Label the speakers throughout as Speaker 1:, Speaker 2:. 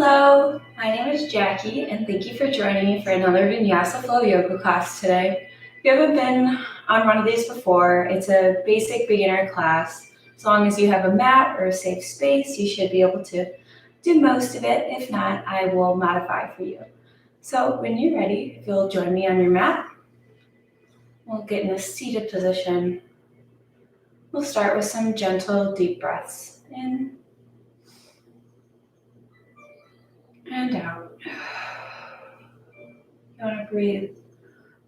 Speaker 1: Hello, my name is Jackie, and thank you for joining me for another Vinyasa Yoga class today. If you haven't been on one of these before, it's a basic beginner class. As long as you have a mat or a safe space, you should be able to do most of it. If not, I will modify for you. So when you're ready, if you'll join me on your mat, we'll get in a seated position. We'll start with some gentle, deep breaths in and out. You want to breathe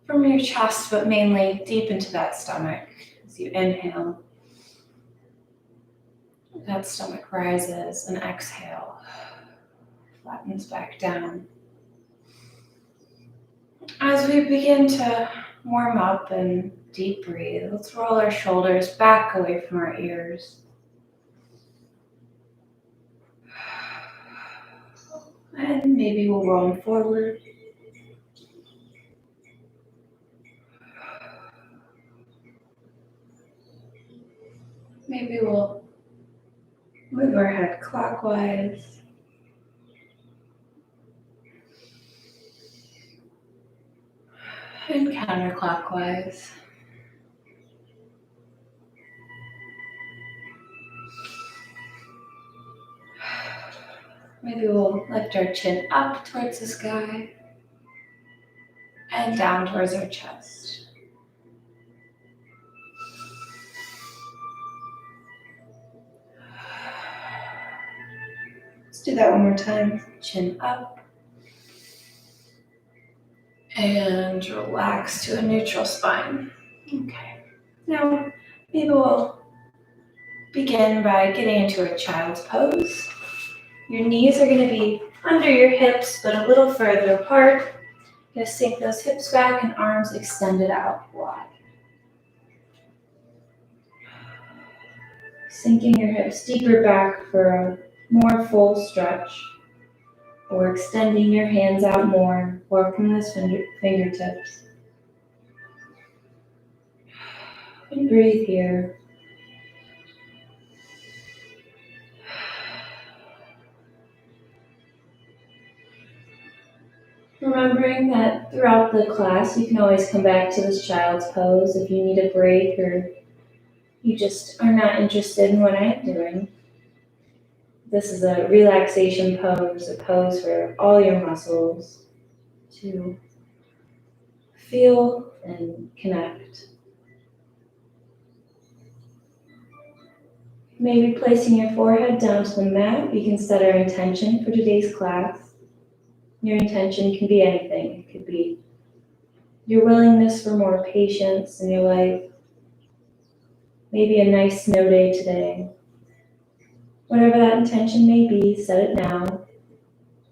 Speaker 1: from your chest, but mainly deep into that stomach. As you inhale, that stomach rises, and exhale, flattens back down. As we begin to warm up and deep breathe, let's roll our shoulders back away from our ears. And maybe we'll roll them forward. Maybe we'll move our head clockwise. And counterclockwise. Maybe we'll lift our chin up towards the sky and down towards our chest. Let's do that one more time. Chin up. And relax to a neutral spine. Okay. Now, maybe we'll begin by getting into a child's pose. Your knees are going to be under your hips, but a little further apart. You're going to sink those hips back and arms extended out wide. Sinking your hips deeper back for a more full stretch, or extending your hands out more, working those fingertips. And breathe here. Remembering that throughout the class, you can always come back to this child's pose if you need a break or you just are not interested in what I am doing. This is a relaxation pose, a pose for all your muscles to feel and connect. Maybe placing your forehead down to the mat, we can set our intention for today's class. Your intention can be anything. It could be your willingness for more patience in your life, maybe a nice snow day today. Whatever that intention may be, set it now.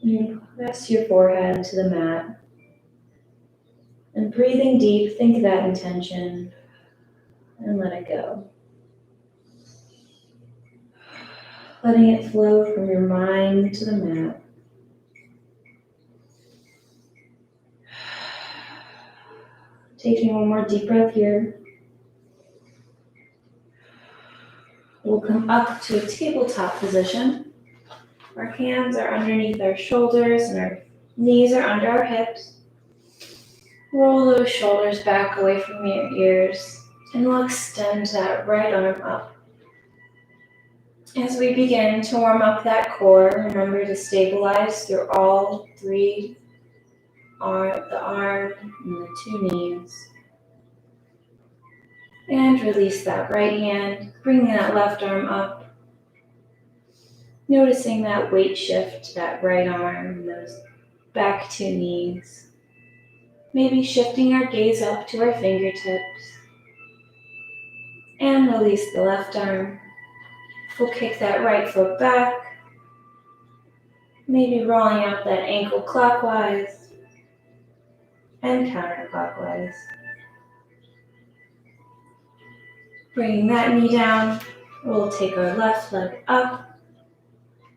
Speaker 1: You press your forehead to the mat. And breathing deep, think of that intention and let it go. Letting it flow from your mind to the mat. Taking one more deep breath here. We'll come up to a tabletop position. Our hands are underneath our shoulders and our knees are under our hips. Roll those shoulders back away from your ears and we'll extend that right arm up. As we begin to warm up that core, remember to stabilize through all three, the arm and the two knees. And release that right hand, bring that left arm up. Noticing that weight shift to that right arm, those back two knees. Maybe shifting our gaze up to our fingertips. And release the left arm. We'll kick that right foot back. Maybe rolling out that ankle clockwise and counterclockwise. Bringing that knee down, we'll take our left leg up.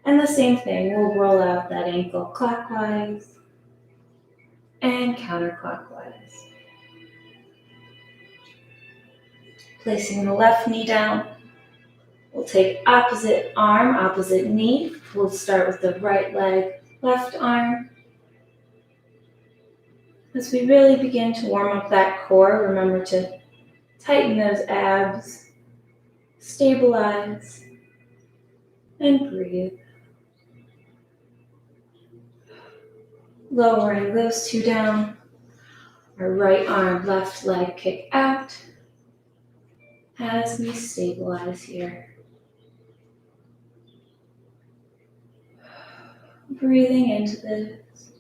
Speaker 1: And the same thing, we'll roll out that ankle clockwise and counterclockwise. Placing the left knee down, we'll take opposite arm, opposite knee. We'll start with the right leg left arm. As we really begin to warm up that core, remember to tighten those abs, stabilize, and breathe. Lowering those two down. Our right arm, left leg kick out as we stabilize here. Breathing into this.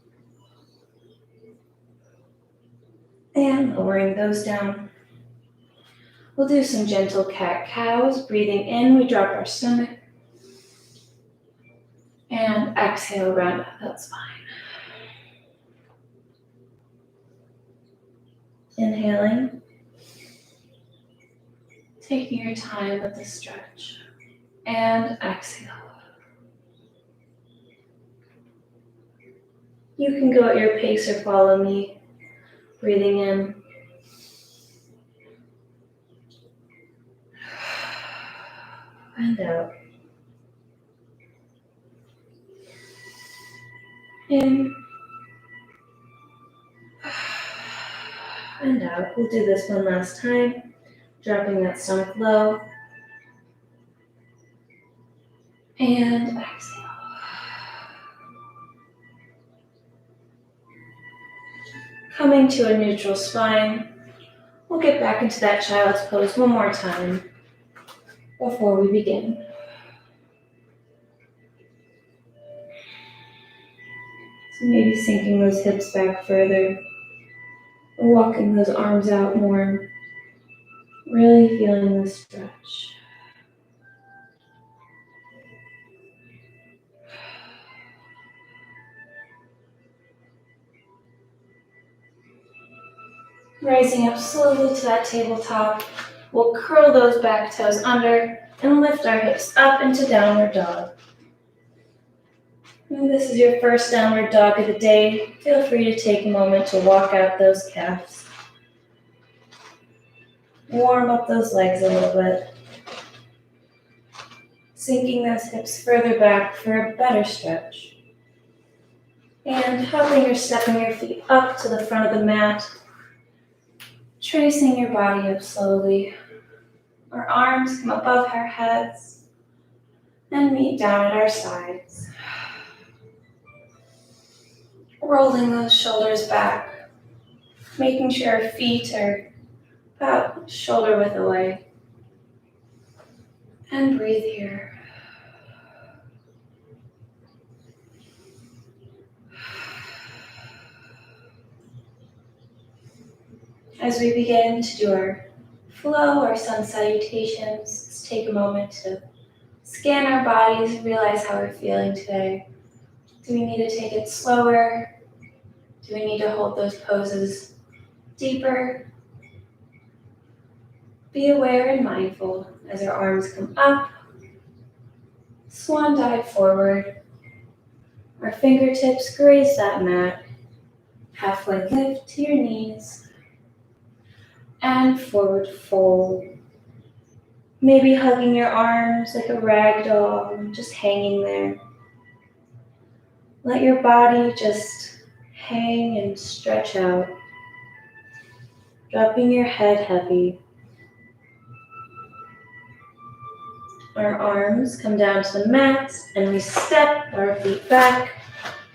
Speaker 1: And lowering those down. We'll do some gentle cat-cows. Breathing in, we drop our stomach. And exhale, round out that spine. Inhaling. Taking your time with the stretch. And exhale. You can go at your pace or follow me. Breathing in. And out. In. And out. We'll do this one last time. Dropping that stomach low. And exhale. Coming to a neutral spine. We'll get back into that child's pose one more time before we begin. So maybe sinking those hips back further, or walking those arms out more, really feeling the stretch. Rising up slowly to that tabletop, we'll curl those back toes under and lift our hips up into downward dog. And this is your first downward dog of the day. Feel free to take a moment to walk out those calves. Warm up those legs a little bit. Sinking those hips further back for a better stretch. And hopping or stepping your feet up to the front of the mat. Tracing your body up slowly. Our arms come above our heads and meet down at our sides. Rolling those shoulders back, making sure our feet are about shoulder width away. And breathe here. As we begin to do our flow, our sun salutations, let's take a moment to scan our bodies, realize how we're feeling today. Do we need to take it slower? Do we need to hold those poses deeper? Be aware and mindful as our arms come up, swan dive forward. Our fingertips graze that mat, halfway lift to your knees. And forward fold. Maybe hugging your arms like a rag doll, just hanging there. Let your body just hang and stretch out. Dropping your head heavy. Our arms come down to the mat and we step our feet back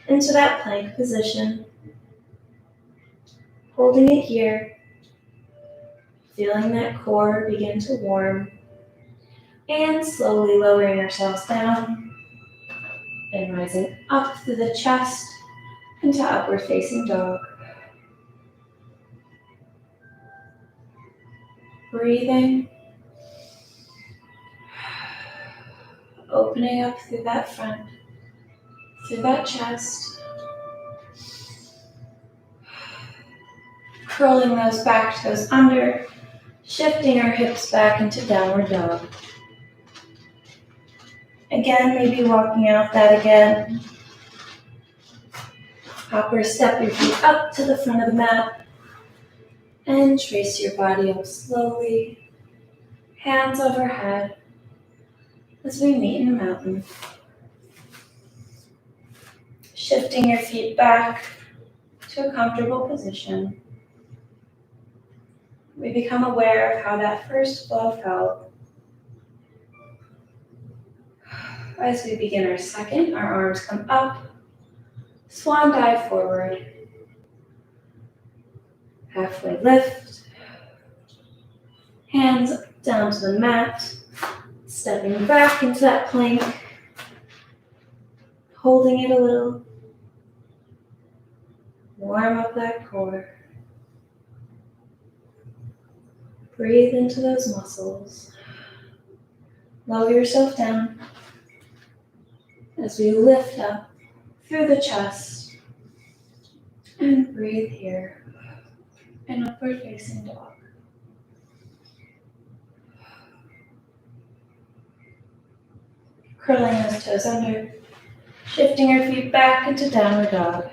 Speaker 1: into that plank position. Holding it here. Feeling that core begin to warm and slowly lowering ourselves down and rising up through the chest into upward facing dog. Breathing, opening up through that front, through that chest, curling those back toes under, shifting our hips back into downward dog. Again, maybe walking out that again. Hop or step your feet up to the front of the mat and trace your body up slowly, hands overhead as we meet in a mountain. Shifting your feet back to a comfortable position. We become aware of how that first flow felt. As we begin our second, our arms come up, swan dive forward, halfway lift, hands down to the mat, stepping back into that plank, holding it a little, warm up that core. Breathe into those muscles. Lower yourself down as we lift up through the chest and breathe here in upward facing dog. Curling those toes under, shifting your feet back into downward dog.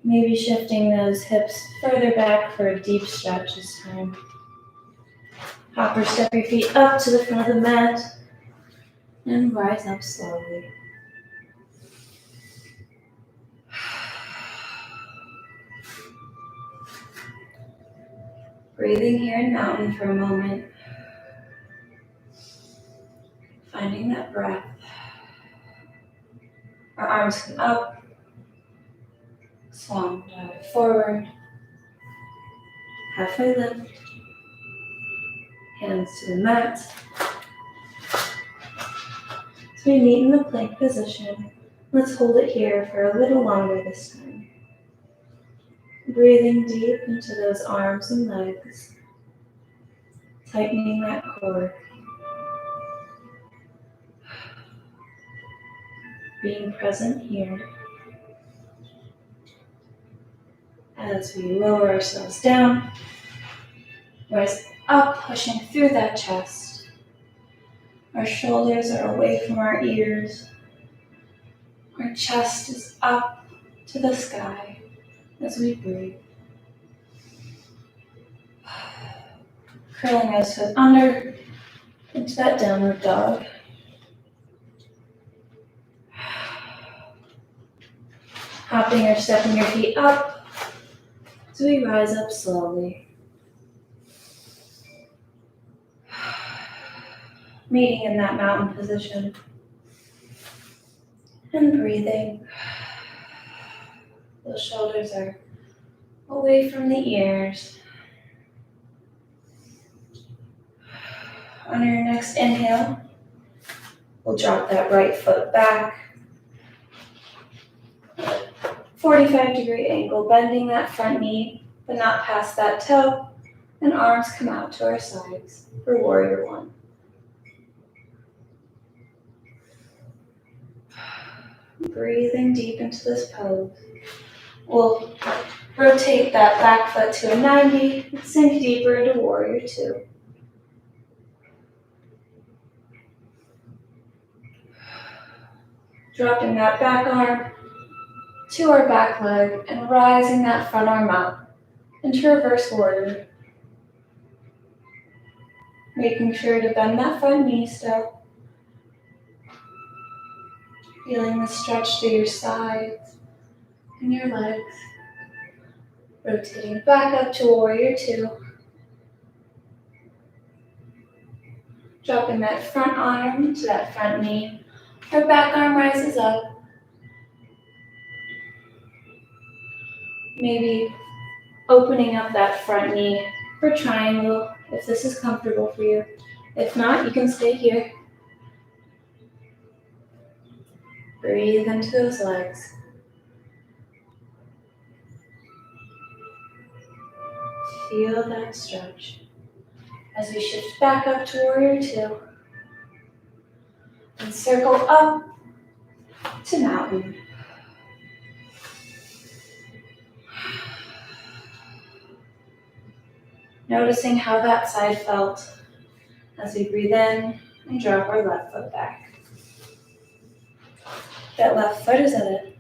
Speaker 1: Maybe shifting those hips further back for a deep stretch this time. Hop or step your feet up to the front of the mat and rise up slowly. Breathing here in mountain for a moment. Finding that breath. Our arms come up. Swan dive forward. Halfway lift. Hands to the mat. As we meet in the plank position, let's hold it here for a little longer this time. Breathing deep into those arms and legs. Tightening that core. Being present here. As we lower ourselves down, rise up, pushing through that chest. Our shoulders are away from our ears. Our chest is up to the sky as we breathe. Curling those toes under into that downward dog. Hopping or stepping your feet up as we rise up slowly. Meeting in that mountain position. And breathing. Those shoulders are away from the ears. On your next inhale, we'll drop that right foot back. 45-degree angle, bending that front knee, but not past that toe, and arms come out to our sides for warrior one. Breathing deep into this pose. We'll rotate that back foot to a 90 and sink deeper into warrior two. Dropping that back arm to our back leg and rising that front arm up into reverse warrior. Making sure to bend that front knee still. Feeling the stretch through your sides and your legs. Rotating back up to warrior two. Dropping that front arm to that front knee. Our back arm rises up. Maybe opening up that front knee for triangle if this is comfortable for you. If not, you can stay here. Breathe into those legs. Feel that stretch. As we shift back up to warrior two. And circle up to mountain. Noticing how that side felt as we breathe in and drop our left foot back. That left foot is at a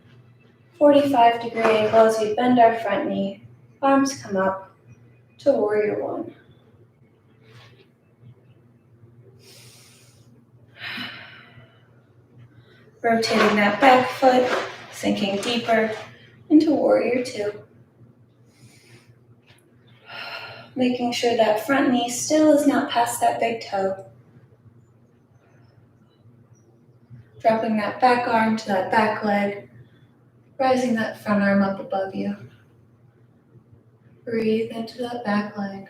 Speaker 1: 45-degree angle as we bend our front knee. Arms come up to warrior one. Rotating that back foot, sinking deeper into warrior two. Making sure that front knee still is not past that big toe. Dropping that back arm to that back leg, rising that front arm up above you. Breathe into that back leg.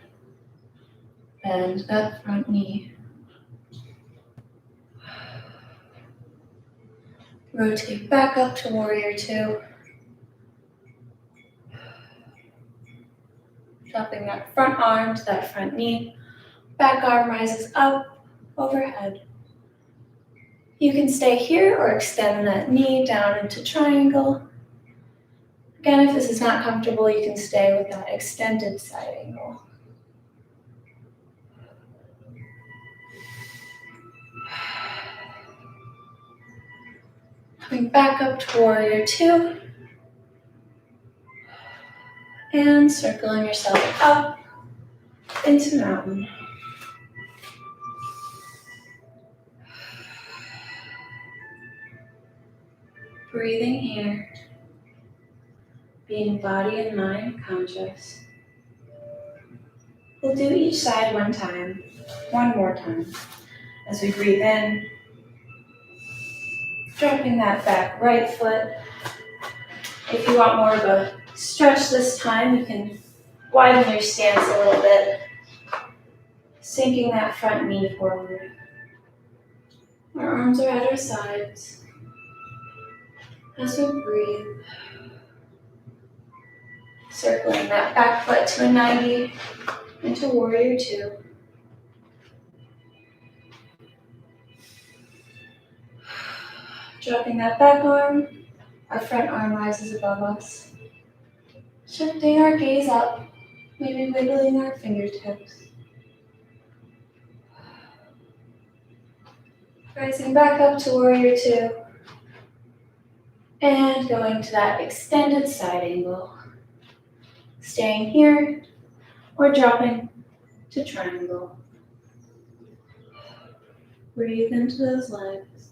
Speaker 1: Bend that front knee. Rotate back up to warrior two. Dropping that front arm to that front knee. Back arm rises up, overhead. You can stay here or extend that knee down into triangle. Again, if this is not comfortable, you can stay with that extended side angle. Coming back up to warrior two. And circling yourself up into mountain. Breathing here. Being body and mind conscious. We'll do each side one more time. As we breathe in, dropping that back right foot. If you want more of a stretch this time, you can widen your stance a little bit, sinking that front knee forward. Our arms are at our sides. As we breathe, circling that back foot to a 90 into warrior two. Dropping that back arm, our front arm rises above us. Shifting our gaze up, maybe wiggling our fingertips. Rising back up to warrior two. And going to that extended side angle. Staying here or dropping to triangle. Breathe into those legs.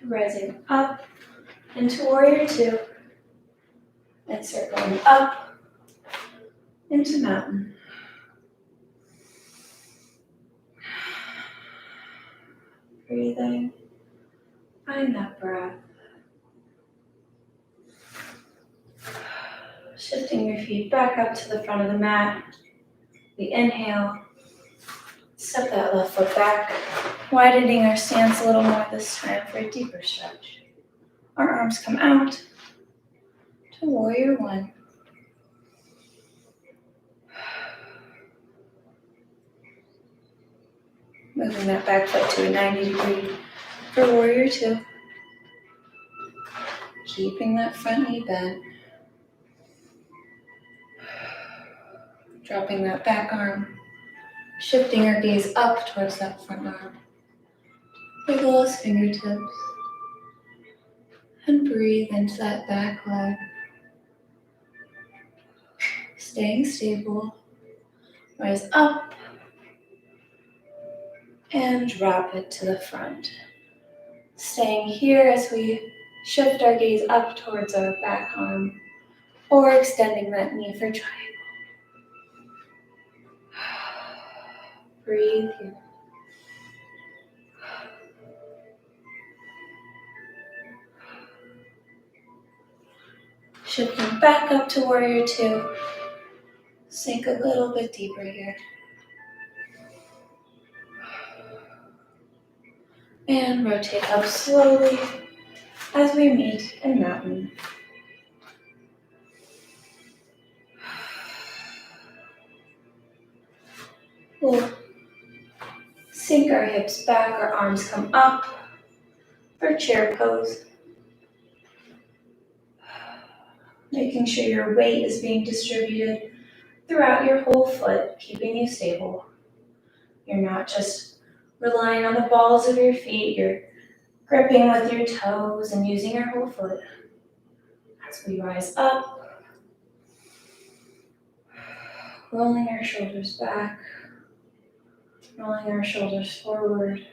Speaker 1: Rising up into warrior two. And circling up into mountain. Breathing. Find that breath. Shifting your feet back up to the front of the mat. We inhale. Step that left foot back. Widening our stance a little more this time for a deeper stretch. Our arms come out to warrior one. Moving that back foot to a 90 degree for warrior two. Keeping that front knee bent. Dropping that back arm. Shifting our gaze up towards that front arm. Wiggle those fingertips. And breathe into that back leg. Staying stable. Rise up. And drop it to the front. Staying here as we shift our gaze up towards our back arm or extending that knee for triangle. Breathe here. Shifting back up to warrior two. Sink a little bit deeper here. And rotate up slowly as we meet in mountain. We'll sink our hips back, our arms come up for chair pose. Making sure your weight is being distributed throughout your whole foot, keeping you stable. You're not just relying on the balls of your feet, you're gripping with your toes and using your whole foot. As we rise up, Rolling our shoulders back, rolling our shoulders forward,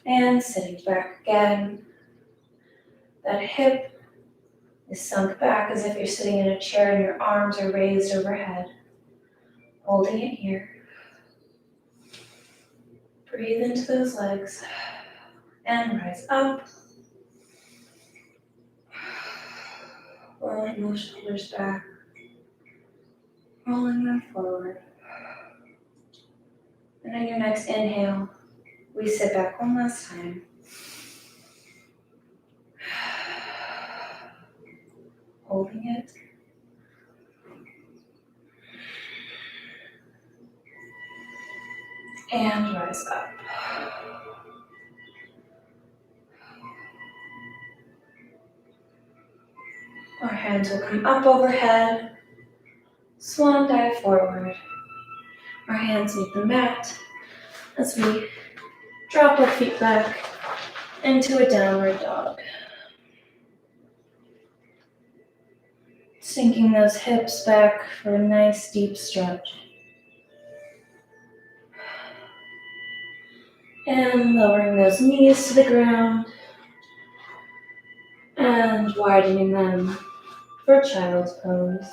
Speaker 1: and sitting back again. That hip is sunk back as if you're sitting in a chair and your arms are raised overhead. Holding it here. Breathe into those legs and rise up. Rolling those shoulders back, rolling them forward. And on your next inhale, we sit back one last time. Holding it. And rise up. Our hands will come up overhead. Swan dive forward. Our hands meet the mat as we drop our feet back into a downward dog. Sinking those hips back for a nice deep stretch. And lowering those knees to the ground and widening them for child's pose.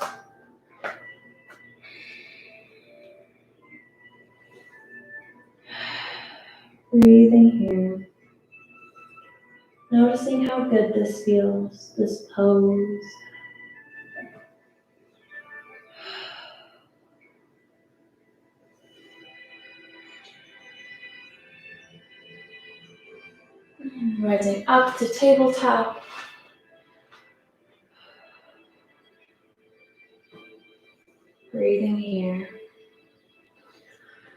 Speaker 1: Breathing here. Noticing how good this feels, this pose. Rising up to tabletop. Breathing here.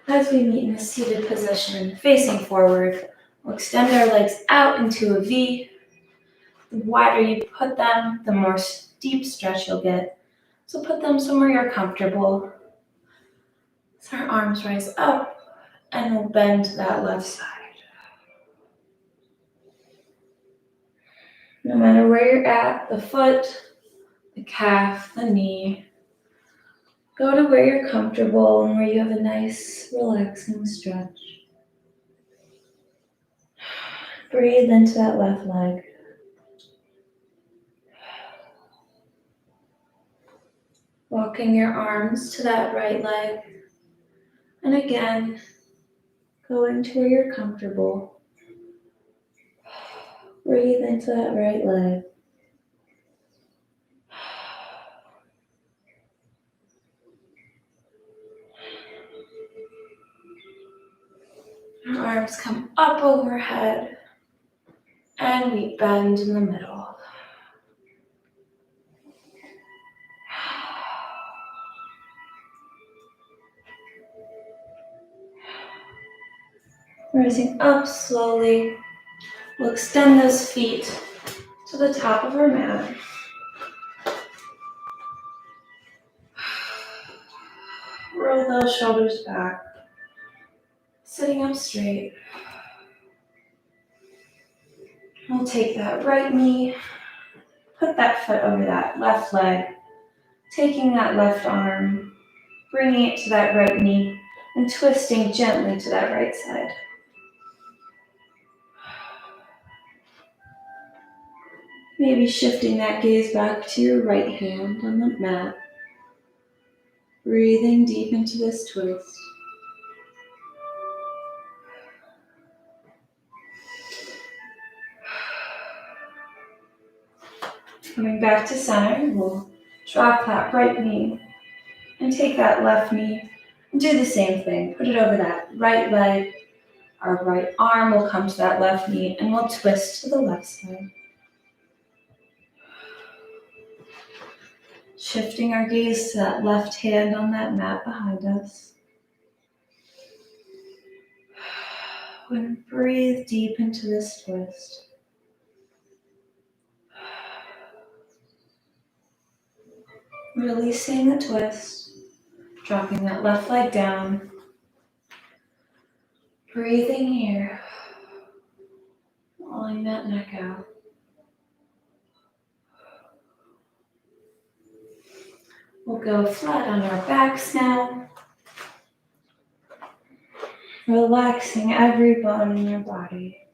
Speaker 1: As we meet in a seated position, facing forward, we'll extend our legs out into a V. The wider you put them, the more deep stretch you'll get. So put them somewhere you're comfortable. So our arms rise up and we'll bend to that left side. No matter where you're at, the foot, the calf, the knee, go to where you're comfortable and where you have a nice, relaxing stretch. Breathe into that left leg. Walking your arms to that right leg. And again, going to where you're comfortable. Breathe into that right leg. Our arms come up overhead and we bend in the middle. Rising up slowly, we'll extend those feet to the top of our mat. Roll those shoulders back, sitting up straight. We'll take that right knee, put that foot over that left leg, taking that left arm, bringing it to that right knee, and twisting gently to that right side. Maybe shifting that gaze back to your right hand on the mat. Breathing deep into this twist. Coming back to center, we'll drop that right knee and take that left knee and do the same thing. Put it over that right leg. Our right arm will come to that left knee and we'll twist to the left side. Shifting our gaze to that left hand on that mat behind us. And breathe deep into this twist. Releasing the twist, dropping that left leg down. Breathing here, rolling that neck out. We'll go flat on our backs now, relaxing every bone in your body.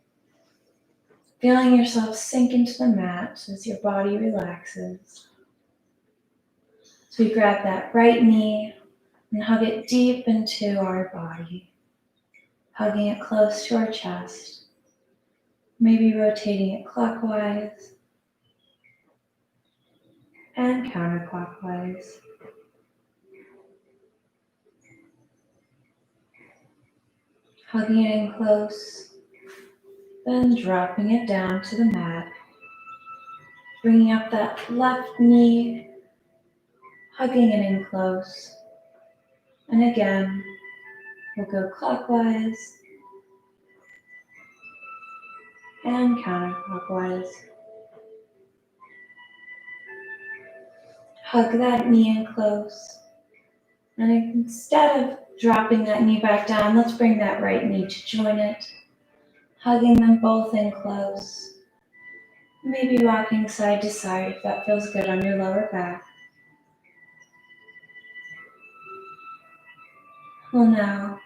Speaker 1: Feeling yourself sink into the mat as your body relaxes. So we grab that right knee and hug it deep into our body, hugging it close to our chest, maybe rotating it clockwise and counterclockwise. Hugging it in close, then dropping it down to the mat, bringing up that left knee, hugging it in close, and again, we'll go clockwise and counterclockwise. Hug that knee in close, and instead of dropping that knee back down, let's bring that right knee to join it, hugging them both in close, maybe rocking side to side if that feels good on your lower back. We'll now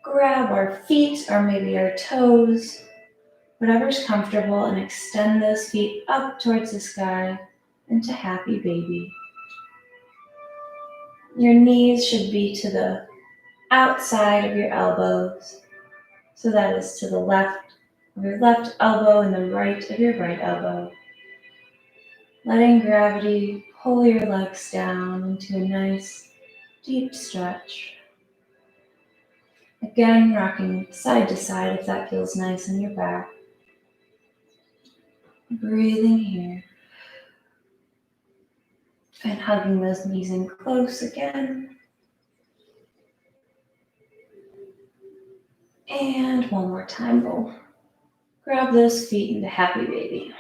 Speaker 1: grab our feet or maybe our toes, whatever's comfortable, and extend those feet up towards the sky into happy baby. Your knees should be to the outside of your elbows, so that is to the left of your left elbow and the right of your right elbow. Letting gravity pull your legs down into a nice deep stretch. Again, rocking side to side if that feels nice on your back. Breathing here. And hugging those knees in close again. And one more time, we'll grab those feet into happy baby.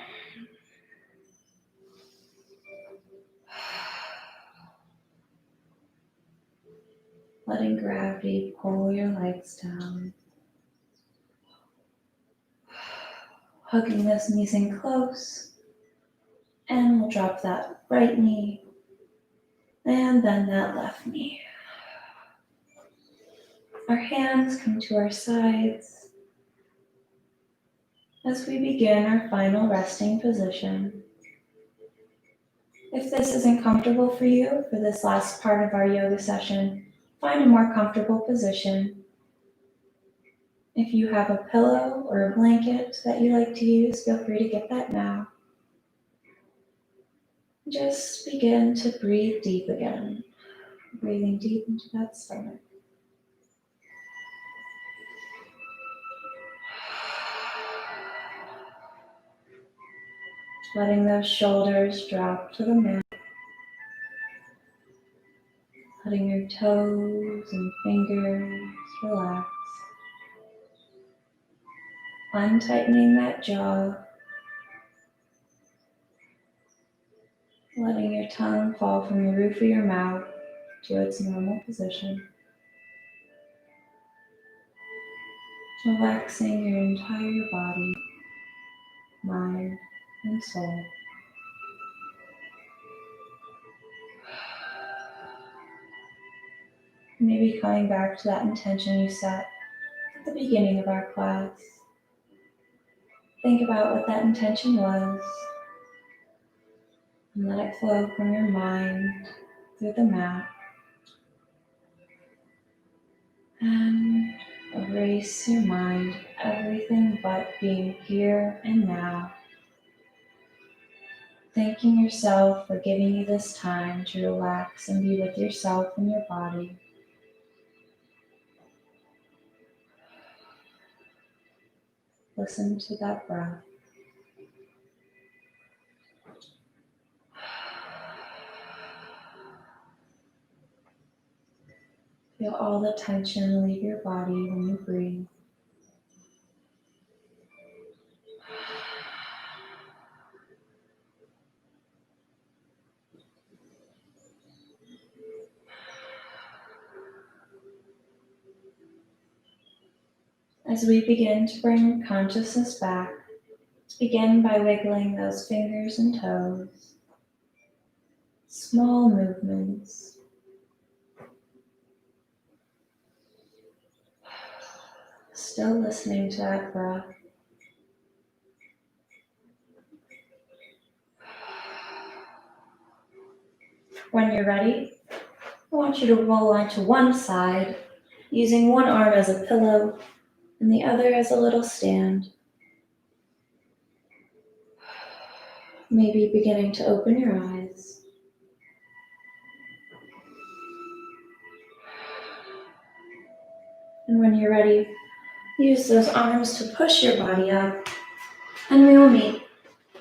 Speaker 1: Letting gravity pull your legs down. Hugging those knees in close. And we'll drop that right knee and then that left knee. Our hands come to our sides as we begin our final resting position. If this isn't comfortable for you for this last part of our yoga session, find a more comfortable position. If you have a pillow or a blanket that you like to use, feel free to get that now. Just begin to breathe deep again, breathing deep into that stomach. Letting those shoulders drop to the mat. Letting your toes and fingers relax. Untightening that jaw. Letting your tongue fall from the roof of your mouth to its normal position. Relaxing your entire body, mind, and soul. Maybe coming back to that intention you set at the beginning of our class. Think about what that intention was and let it flow from your mind through the mat. And erase your mind, everything but being here and now. Thanking yourself for giving you this time to relax and be with yourself and your body. Listen to that breath. Feel all the tension leave your body when you breathe. As we begin to bring consciousness back, let's begin by wiggling those fingers and toes. Small movements, Still listening to that breath. When you're ready, I want you to roll onto one side, using one arm as a pillow and the other as a little stand. Maybe beginning to open your eyes. And when you're ready, use those arms to push your body up, and we will meet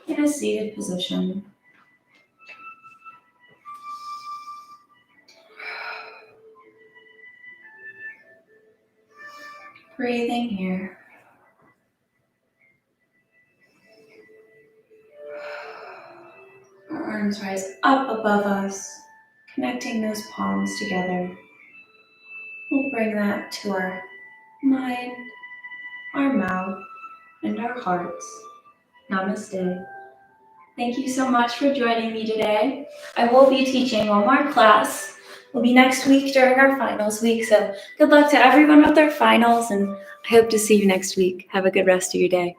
Speaker 1: in a seated position. Breathing here. Our arms rise up above us, connecting those palms together. We'll bring that to our mind, our mouth, and our hearts. Namaste. Thank you so much for joining me today. I will be teaching one more class. Will be next week during our finals week, so good luck to everyone with their finals, and I hope to see you next week. Have a good rest of your day.